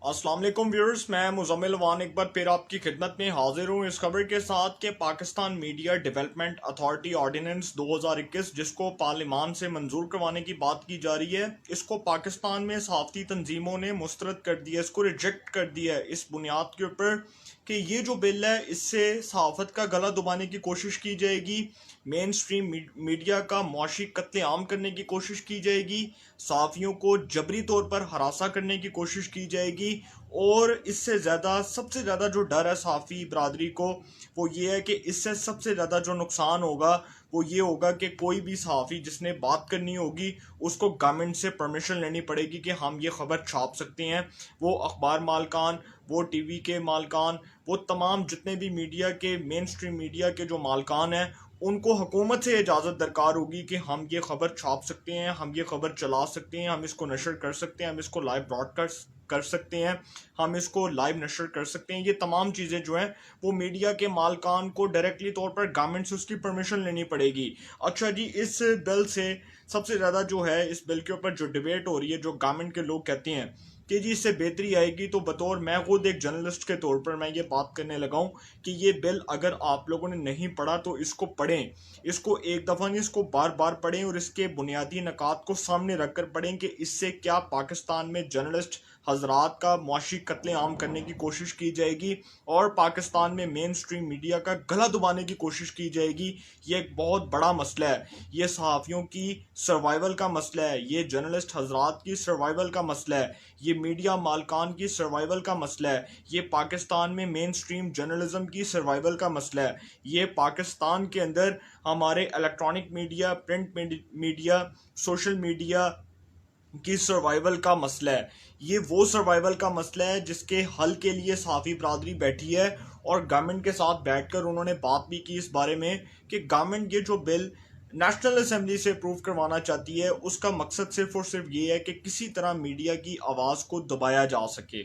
अस्सलाम वालेकुम व्यूअर्स, मैं मुज़म्मिल वान एक बार फिर आपकी खिदमत में हाजिर हूँ इस खबर के साथ कि Pakistan media development authority ordinance 2021 जिसको पार्लिमान से मंजूर करवाने की बात की जा रही है, इसको पाकिस्तान में सहाफ़ती तंजीमों ने मुस्तरद कर दिया, इसको रिजेक्ट कर दिया है इस बुनियाद के ऊपर कि ये जो बिल है इससे सहाफ़त का गला दबाने की कोशिश की जाएगी, मेन स्ट्रीम मीडिया का मुआशी कत्लेआम करने की कोशिश की जाएगी, सहाफ़ियों को जबरी तौर पर हरासा करने की कोशिश की जाएगी। और इससे ज़्यादा सबसे ज़्यादा जो डर है सहाफ़ी बरदरी को वो ये है कि इससे सबसे ज़्यादा जो नुकसान होगा वो ये होगा कि कोई भी सहाफ़ी जिसने बात करनी होगी उसको गवर्नमेंट से परमिशन लेनी पड़ेगी कि हम ये ख़बर छाप सकते हैं। वो अखबार मालकान, वो टीवी के मालकान, वो तमाम जितने भी मीडिया के मेन स्ट्रीम मीडिया के जो मालकान हैं उनको हुकूमत से इजाज़त दरकार होगी कि हम ये ख़बर छाप सकते हैं, हम ये ख़बर चला सकते हैं, हम इसको नशर कर सकते हैं, हम इसको लाइव ब्रॉडकास्ट कर सकते हैं, हम इसको लाइव नशर कर सकते हैं। ये तमाम चीज़ें जो हैं वो मीडिया के मालकान को डायरेक्टली तौर पर गवर्नमेंट से उसकी परमिशन लेनी पड़ेगी। अच्छा जी, इस बिल से सबसे ज़्यादा जो है इस बिल के ऊपर जो डिबेट हो रही है, जो गवर्नमेंट के लोग कहते हैं कि जी इससे बेहतरी आएगी, तो बतौर मैं खुद एक जर्नलिस्ट के तौर पर मैं ये बात करने लगा हूँ कि ये बिल अगर आप लोगों ने नहीं पढ़ा तो इसको पढ़ें, इसको एक दफ़ा नहीं इसको बार बार पढ़ें और इसके बुनियादी नकात को सामने रख कर पढ़ें कि इससे क्या पाकिस्तान में जर्नलिस्ट हजरात का मुआशी कत्लेआम करने की कोशिश की जाएगी और पाकिस्तान में मेन स्ट्रीम मीडिया का गला दबाने की कोशिश की जाएगी। ये एक बहुत बड़ा मसला है, ये सहाफ़ियों की सर्वाइवल का मसला है, ये जर्नलिस्ट हजरात की सर्वाइवल का मसला है, ये मीडिया मालकान की सर्वाइवल का मसला है, ये पाकिस्तान में मेन स्ट्रीम जर्नलिज्म की सर्वाइवल का मसला है, ये पाकिस्तान के अंदर हमारे electronic media, print media, social media की सर्वाइवल का मसला है। ये वो सर्वाइवल का मसला है जिसके हल के लिए सहाफ़ी बरदरी बैठी है और गवर्नमेंट के साथ बैठकर उन्होंने बात भी की इस बारे में कि गवर्नमेंट ये जो बिल नेशनल असेंबली से अप्रूव करवाना चाहती है उसका मकसद सिर्फ और सिर्फ ये है कि किसी तरह मीडिया की आवाज़ को दबाया जा सके।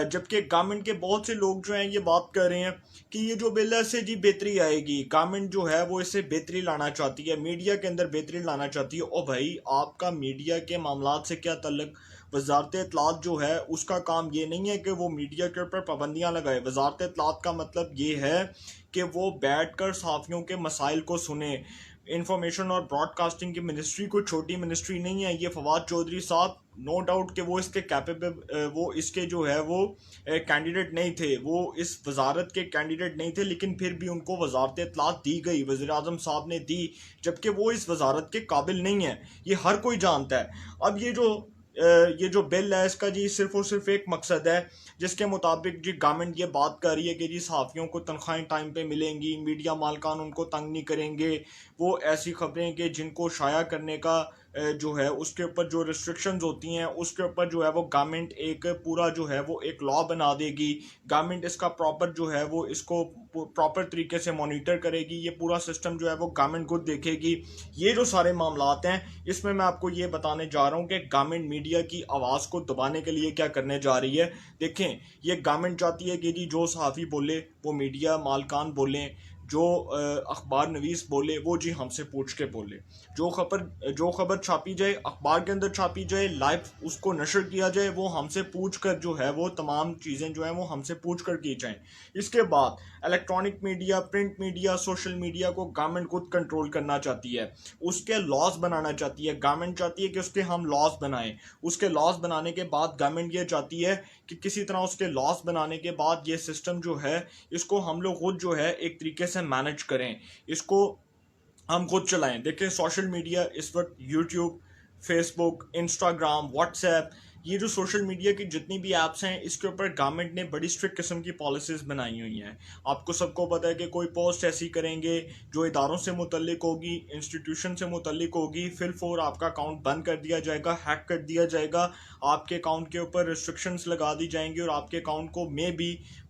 जबकि गवर्नमेंट के बहुत से लोग जो हैं ये बात कर रहे हैं कि ये जो बिल है इससे जी बेहतरी आएगी, गवर्नमेंट जो है वो इससे बेहतरी लाना चाहती है, मीडिया के अंदर बेहतरी लाना चाहती है। और भाई आपका मीडिया के मामलात से क्या तल्लुक? वजारत इत्तलात जो है उसका काम ये नहीं है कि वो मीडिया के ऊपर पाबंदियाँ लगाए। वजारत इत्तलात का मतलब ये है कि वो बैठ कर सहाफ़ियों के मसाइल को सुने। इंफॉर्मेशन और ब्रॉडकास्टिंग की मिनिस्ट्री कोई छोटी मिनिस्ट्री नहीं है। ये फवाद चौधरी साहब नो डाउट कि वो इसके कैपेबल, वो इसके जो है वो कैंडिडेट नहीं थे, वो इस वजारत के कैंडिडेट नहीं थे, लेकिन फिर भी उनको वजारत इत्तलात दी गई, वज़ीर आज़म साहब ने दी, जबकि वो इस वजारत के काबिल नहीं है। ये हर कोई जानता है। अब ये जो बिल है इसका जी सिर्फ और सिर्फ एक मकसद है जिसके मुताबिक जी गवर्नमेंट ये बात कर रही है कि जी सहाफ़ियों को तनख्वाहें टाइम पे मिलेंगी, मीडिया मालकान उनको तंग नहीं करेंगे, वो ऐसी खबरें कि जिनको शाया करने का जो है उसके ऊपर जो रिस्ट्रिक्शंस होती हैं उसके ऊपर जो है वो गवर्नमेंट एक पूरा जो है वो एक लॉ बना देगी। गवर्नमेंट इसका प्रॉपर जो है वो इसको प्रॉपर तरीके से मॉनिटर करेगी, ये पूरा सिस्टम जो है वो गवर्नमेंट खुद देखेगी। ये जो सारे मामलात हैं इसमें मैं आपको ये बताने जा रहा हूँ कि गवर्नमेंट मीडिया की आवाज़ को दबाने के लिए क्या करने जा रही है। देखें, ये गवर्नमेंट चाहती है कि जी जो सहाफ़ी बोले वो मीडिया मालकान बोलें, जो अखबार नवीस बोले वो जी हमसे पूछ के बोले, जो खबर छापी जाए अखबार के अंदर छापी जाए, लाइव उसको नशर किया जाए, वो हमसे पूछ कर जो है वो तमाम चीज़ें जो हैं वो हमसे पूछ कर की जाएँ। इसके बाद electronic media, print media, social media को गवर्नमेंट खुद कंट्रोल करना चाहती है, उसके लॉज बनाना चाहती है। गवर्नमेंट चाहती है कि उसके हम लॉज बनाएं, उसके लॉज बनाने के बाद गवर्नमेंट ये चाहती है कि किसी तरह उसके लॉज बनाने के बाद ये सिस्टम जो है इसको हम लोग खुद जो है एक तरीके से मैनेज करें, इसको हम खुद चलाएं। देखिए, सोशल मीडिया इस वक्त यूट्यूब, फेसबुक, इंस्टाग्राम, व्हाट्सएप, ये जो सोशल मीडिया की जितनी भी ऐप्स हैं इसके ऊपर गवर्नमेंट ने बड़ी स्ट्रिक्ट किस्म की पॉलिसीज़ बनाई हुई हैं। आपको सबको पता है कि कोई पोस्ट ऐसी करेंगे जो इदारों से मुतल्लिक होगी, इंस्टीट्यूशन से मुतल्लिक होगी, फिर फोर आपका अकाउंट बंद कर दिया जाएगा, हैक कर दिया जाएगा, आपके अकाउंट के ऊपर रिस्ट्रिक्शंस लगा दी जाएंगी और आपके अकाउंट को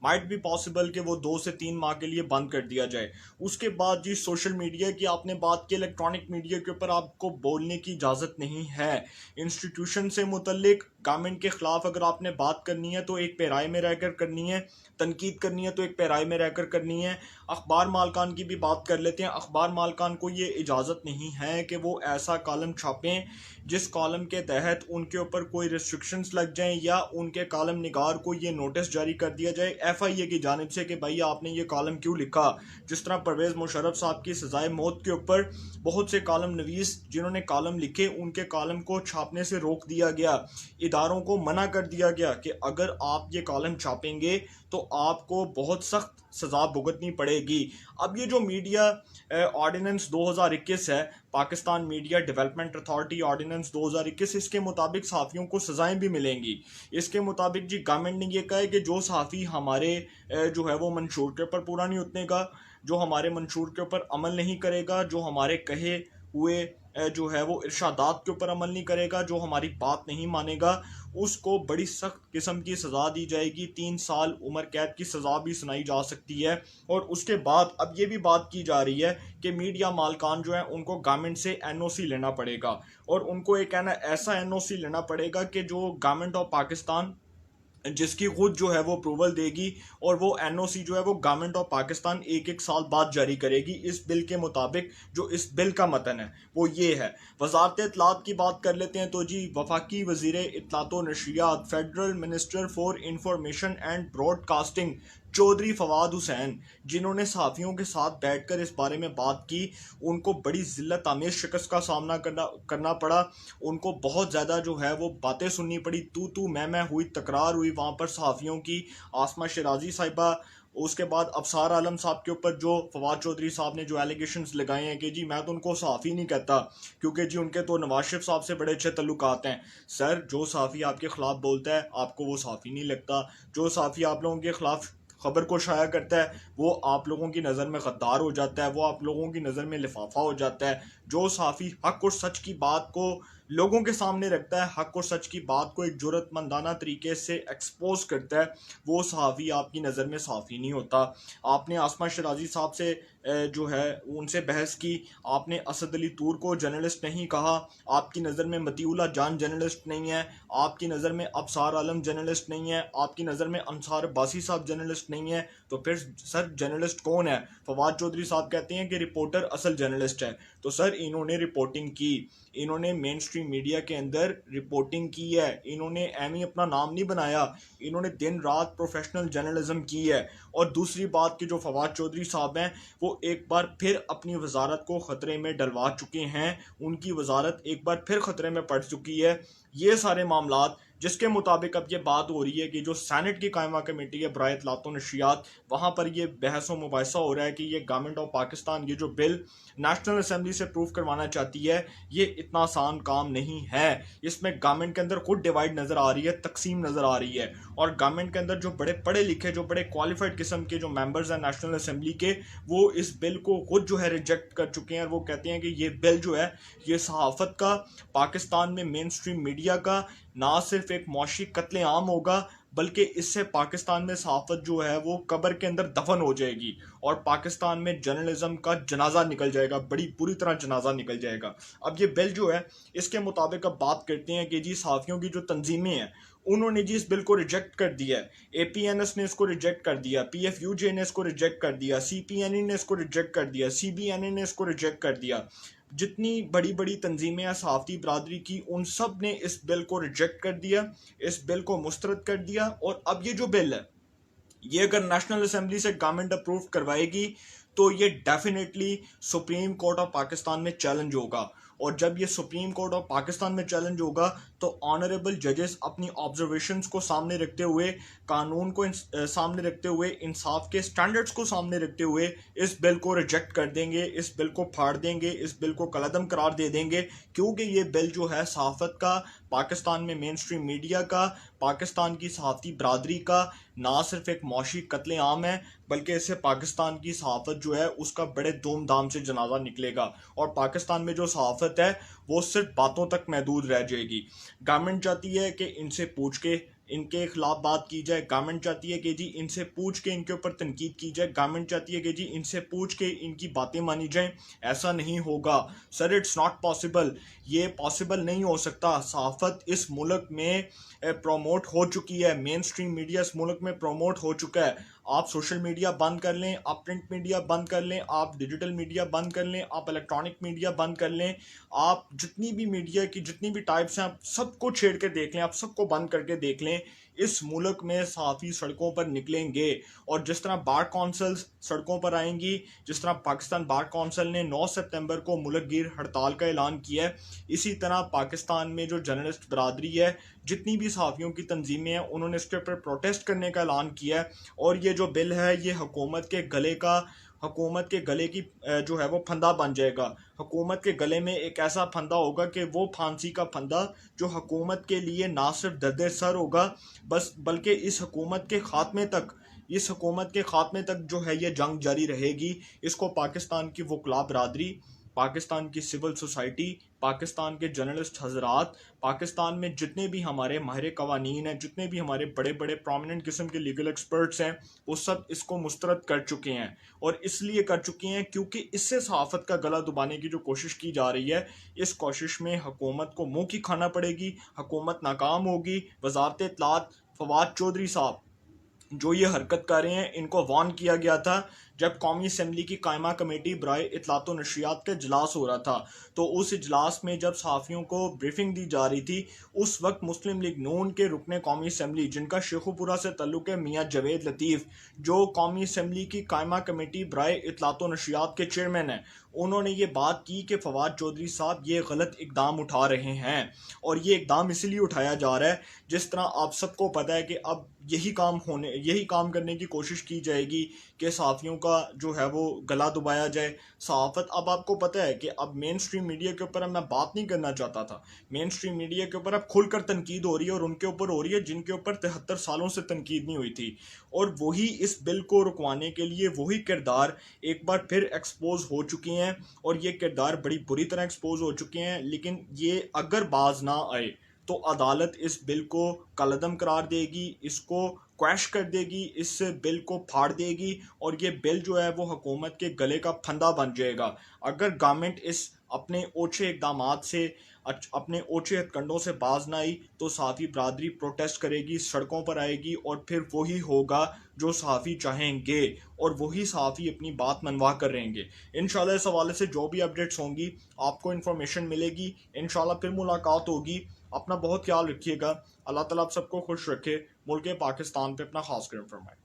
माइट बी पॉसिबल कि वो 2 से 3 माह के लिए बंद कर दिया जाए। उसके बाद जी सोशल मीडिया की आपने बात की, इलेक्ट्रॉनिक मीडिया के ऊपर आपको बोलने की इजाज़त नहीं है। इंस्टीट्यूशन से मुतल्लिक गवर्नमेंट के खिलाफ अगर आपने बात करनी है तो एक पैराए में रहकर करनी है, तनकीद करनी है तो एक पैराए में रहकर करनी है। अखबार मालकान की भी बात कर लेते हैं। अखबार मालकान को ये इजाज़त नहीं है कि वो ऐसा कॉलम छापें जिस कॉलम के तहत उनके ऊपर कोई रिस्ट्रिक्शंस लग जाएं या उनके कॉलम निगार को ये नोटिस जारी कर दिया जाए FIA की जानिब से कि भाई आपने ये कॉलम क्यों लिखा। जिस तरह परवेज़ मुशर्रफ साहब की सजाए मौत के ऊपर बहुत से कॉलम नवीस जिन्होंने कॉलम लिखे उनके कॉलम को छापने से रोक दिया गया, इदारों को मना कर दिया गया कि अगर आप ये कॉलम छापेंगे तो आपको बहुत सख्त सज़ा भुगतनी पड़ेगी। अब ये जो मीडिया ऑर्डिनेंस 2021 है, Pakistan media development authority ordinance 2021, इसके मुताबिक सहाफ़ियों को सज़ाएं भी मिलेंगी। इसके मुताबिक जी गवर्नमेंट ने ये कहा है कि जो सहाफ़ी हमारे जो है वो मंशूर के ऊपर पूरा नहीं उतरेगा, जो हमारे मंशूर के ऊपर अमल नहीं करेगा, जो हमारे कहे हुए जो है वो इरशादात के ऊपर अमल नहीं करेगा, जो हमारी बात नहीं मानेगा, उसको बड़ी सख्त किस्म की सज़ा दी जाएगी। 3 साल उम्र कैद की सज़ा भी सुनाई जा सकती है। और उसके बाद अब ये भी बात की जा रही है कि मीडिया मालकान जो है उनको गवर्नमेंट से NOC लेना पड़ेगा, और उनको एक कहना ऐसा NOC लेना पड़ेगा कि जो गवर्नमेंट ऑफ पाकिस्तान जिसकी खुद जो है वो अप्रूवल देगी, और वो NOC जो है वो गवर्नमेंट ऑफ पाकिस्तान एक एक साल बाद जारी करेगी इस बिल के मुताबिक। जो इस बिल का मतन है वो ये है। वजारत इत्तलात की बात कर लेते हैं तो जी वफाकी वजीर इत्तलात व नशरियात federal minister for information and broadcasting Chaudhry Fawad Hussain, जिन्होंने सहाफ़ियों के साथ बैठकर इस बारे में बात की, उनको बड़ी ज़िल्लत आमेज़ शिकस्त का सामना करना पड़ा। उनको बहुत ज़्यादा जो है वो बातें सुननी पड़ी, तू मैं हुई, तकरार हुई वहाँ पर सहाफ़ियों की। आसमा शराजी साहिबा, उसके बाद अफसार आलम साहब के ऊपर जो फवाद चौधरी साहब ने जो एलिगेशंस लगाए हैं कि जी मैं तो उनको सहाफ़ी नहीं कहता क्योंकि जी उनके तो नवाज शरीफ साहब से बड़े अच्छे तल्लुकात हैं। सर, जो सहाफ़ी आपके ख़िलाफ़ बोलता है आपको वो सहाफ़ी नहीं लगता। जो सहाफ़ी आप लोगों के ख़िलाफ़ खबर को शाया करता है वो आप लोगों की नज़र में गद्दार हो जाता है, वो आप लोगों की नज़र में लिफाफा हो जाता है। जो सहाफ़ी हक और सच की बात को लोगों के सामने रखता है, हक और सच की बात को एक जुर्रतमंदाना तरीके से एक्सपोज करता है, वो सहाफ़ी आपकी नज़र में सहाफ़ी नहीं होता। आपने आसमा शराजी साहब से जो है उनसे बहस की, आपने असद अली तूर को जर्नलिस्ट नहीं कहा, आपकी नज़र में मतीउल्लाह जान जर्नलिस्ट नहीं है, आपकी नज़र में अबसार आलम जर्नलिस्ट नहीं है, आपकी नज़र में अंसार अब्बासी साहब जर्नलिस्ट नहीं है, तो फिर सर जर्नलिस्ट कौन है? फवाद चौधरी साहब कहते हैं कि रिपोर्टर असल जर्नलिस्ट है। तो सर इन्होंने रिपोर्टिंग की, इन्होंने मेन स्ट्रीम मीडिया के अंदर रिपोर्टिंग की है, इन्होंने एमी अपना नाम नहीं बनाया, इन्होंने दिन रात प्रोफेशनल जर्नलिज्म की है। और दूसरी बात कि जो फवाद चौधरी साहब हैं वो एक बार फिर अपनी वजारत को ख़तरे में डलवा चुके हैं, उनकी वजारत एक बार फिर ख़तरे में पड़ चुकी है। ये सारे मामलात जिसके मुताबिक अब ये बात हो रही है कि जो सैनेट की कायमा कमेटी है बराए इत्तलात व नशरियात, वहाँ पर ये बहस व मुबाहिसा हो रहा है कि ये गवर्नमेंट ऑफ पाकिस्तान ये जो बिल नेशनल असम्बली से प्रूव करवाना चाहती है ये इतना आसान काम नहीं है। इसमें गवर्नमेंट के अंदर खुद डिवाइड नज़र आ रही है, तकसीम नज़र आ रही है। और गवर्नमेंट के अंदर जो बड़े पढ़े लिखे, जो बड़े क्वालिफाइड किस्म के जो मेंबर्स हैं नेशनल असम्बली के, वो इस बिल को खुद जो है रिजेक्ट कर चुके हैं। और वो कहते हैं कि ये बिल जो है ये सहाफ़त का, पाकिस्तान में मेन स्ट्रीम मीडिया का ना सिर्फ एक मौशी कत्ले आम होगा बल्कि इससे पाकिस्तान में सहाफ़त जो है वो कब्र के अंदर दफन हो जाएगी और पाकिस्तान में जर्नलिज्म का जनाजा निकल जाएगा, बड़ी बुरी तरह जनाजा निकल जाएगा। अब ये बिल जो है इसके मुताबिक अब बात करते हैं कि जी सहाफ़ियों की जो तंजीमें हैं उन्होंने जी इस बिल को रिजेक्ट कर दिया है। APNS ने इसको रिजेक्ट कर दिया, PFUJ ने इसको रिजेक्ट कर दिया, CPNE ने इसको रिजेक्ट कर दिया, CBNA ने इसको रिजेक्ट कर दिया। जितनी बड़ी बड़ी तंजीमें हैं सहाफ़ती बरादरी की उन सब ने इस बिल को रिजेक्ट कर दिया, इस बिल को मुस्तरद कर दिया। और अब ये जो बिल है ये अगर नेशनल असम्बली से गवर्नमेंट अप्रूव करवाएगी तो ये definitely supreme court of Pakistan में चैलेंज होगा। और जब ये सुप्रीम कोर्ट ऑफ पाकिस्तान में चैलेंज होगा तो ऑनरेबल जजेस अपनी ऑब्जर्वेशंस को सामने रखते हुए, कानून को सामने रखते हुए, इंसाफ के स्टैंडर्ड्स को सामने रखते हुए इस बिल को रिजेक्ट कर देंगे, इस बिल को फाड़ देंगे, इस बिल को कलअदम करार दे देंगे। क्योंकि ये बिल जो है सहाफ़त का, पाकिस्तान में मेन स्ट्रीम मीडिया का, पाकिस्तान की सहाफ़ती बरादरी का ना सिर्फ एक मौशी कत्ले आम है बल्कि इससे पाकिस्तान की सहाफ़त जो है उसका बड़े धूमधाम से जनाजा निकलेगा। और पाकिस्तान में जो सहाफ़त है वो सिर्फ बातों तक महदूद रह जाएगी। गवर्नमेंट चाहती है कि इनसे पूछ के इनके खिलाफ बात की जाए। गवर्नमेंट चाहती है कि जी इनसे पूछ के इनके ऊपर तनकीद की जाए। गवर्नमेंट चाहती है कि जी इनसे पूछ के इनकी बातें मानी जाएं। ऐसा नहीं होगा सर, इट्स नॉट पॉसिबल। ये पॉसिबल नहीं हो सकता। सहाफ़त इस मुल्क में प्रोमोट हो चुकी है, मेन स्ट्रीम मीडिया इस मुल्क में प्रोमोट हो चुका है। आप सोशल मीडिया बंद कर लें, आप प्रिंट मीडिया बंद कर लें, आप डिजिटल मीडिया बंद कर लें, आप इलेक्ट्रॉनिक मीडिया बंद कर लें, आप जितनी भी मीडिया की जितनी भी टाइप्स हैं आप सबको छेड़ के देख लें, आप सबको बंद करके देख लें, इस मुल्क में सहाफ़ी सड़कों पर निकलेंगे। और जिस तरह बार कौंसल्स सड़कों पर आएंगी, जिस तरह पाकिस्तान बार कौंसिल ने 9 सितंबर को मुल्क गिर हड़ताल का ऐलान किया है, इसी तरह पाकिस्तान में जो जर्नलिस्ट बरादरी है, जितनी भी सहाफ़ियों की तंजीमें हैं, उन्होंने इसके ऊपर प्रोटेस्ट करने का ऐलान किया है। और ये जो बिल है ये हुकूमत के गले की जो है वो फंदा बन जाएगा। हुकूमत के गले में एक ऐसा फंदा होगा कि वो फांसी का फंदा जो हुकूमत के लिए ना सिर्फ दर्द सर होगा बस, बल्कि इस हुकूमत के खात्मे तक जो है ये जंग जारी रहेगी। इसको पाकिस्तान की वकला बरादरी, पाकिस्तान की सिविल सोसाइटी, पाकिस्तान के जर्नलिस्ट हजरात, पाकिस्तान में जितने भी हमारे माहिर कवानीन हैं, जितने भी हमारे बड़े बड़े प्रोमिनेंट किस्म के लीगल एक्सपर्ट्स हैं, वो सब इसको मुस्तरद कर चुके हैं। और इसलिए कर चुके हैं क्योंकि इससे सहाफ़त का गला दबाने की जो कोशिश की जा रही है, इस कोशिश में हुकूमत को मुँह की खाना पड़ेगी, हुकूमत नाकाम होगी। वज़ारत इत्तलात फवाद चौधरी साहब जो ये हरकत कर रहे हैं, इनको वार्न किया गया था जब कौमी असम्बली की कायमा कमेटी बराए इत्तलात व नशरियात का इजलास हो रहा था। तो उस इजलास में जब सहाफ़ियों को ब्रीफिंग दी जा रही थी, उस वक्त मुस्लिम लीग नून के रुकने कौमी असम्बली जिनका शेखुपुरा से तल्लुक़ है, मियाँ जवेद लतीफ़, जो कौमी असम्बली की कायमा कमेटी बराए इत्तलात व नशरियात के चेयरमैन हैं, उन्होंने ये बात की कि फवाद चौधरी साहब ये गलत इकदाम उठा रहे हैं। और ये इकदाम इसलिए उठाया जा रहा है, जिस तरह आप सबको पता है कि अब यही काम करने की कोशिश की जाएगी कि सहाफ़ियों का जो है वो गला दबाया जाए। सहाफ़त, अब आपको पता है कि अब मेन स्ट्रीम मीडिया के ऊपर अब मैं बात नहीं करना चाहता था, मेन स्ट्रीम मीडिया के ऊपर अब खुलकर तनकीद हो रही है, और उनके ऊपर हो रही है जिनके ऊपर 73 सालों से तनकीद नहीं हुई थी। और वही इस बिल को रुकवाने के लिए वही किरदार एक बार फिर एक्सपोज हो चुके हैं, और ये किरदार बड़ी बुरी तरह एक्सपोज हो चुके हैं। लेकिन ये अगर बाज ना आए तो अदालत इस बिल को कलअदम करार देगी, इसको क्वैश कर देगी, इस बिल को फाड़ देगी, और ये बिल जो है वो हुकूमत के गले का फंदा बन जाएगा। अगर गवर्नमेंट इस अपने ओछे इकदामात से, अपने ओछे हथकंडों से बाज ना आई, तो सहाफ़ी बरादरी प्रोटेस्ट करेगी, सड़कों पर आएगी, और फिर वही होगा जो सहाफ़ी चाहेंगे, और वही सहाफ़ी अपनी बात मनवा कर रहेंगे। इंशाल्लाह इस हवाले से जो भी अपडेट्स होंगी आपको इन्फॉर्मेशन मिलेगी। इंशाल्लाह फिर मुलाकात होगी। अपना बहुत ख्याल रखिएगा। अल्लाह ताला आप सबको खुश रखे। मुल्क पाकिस्तान पे अपना खास करम फरमाए।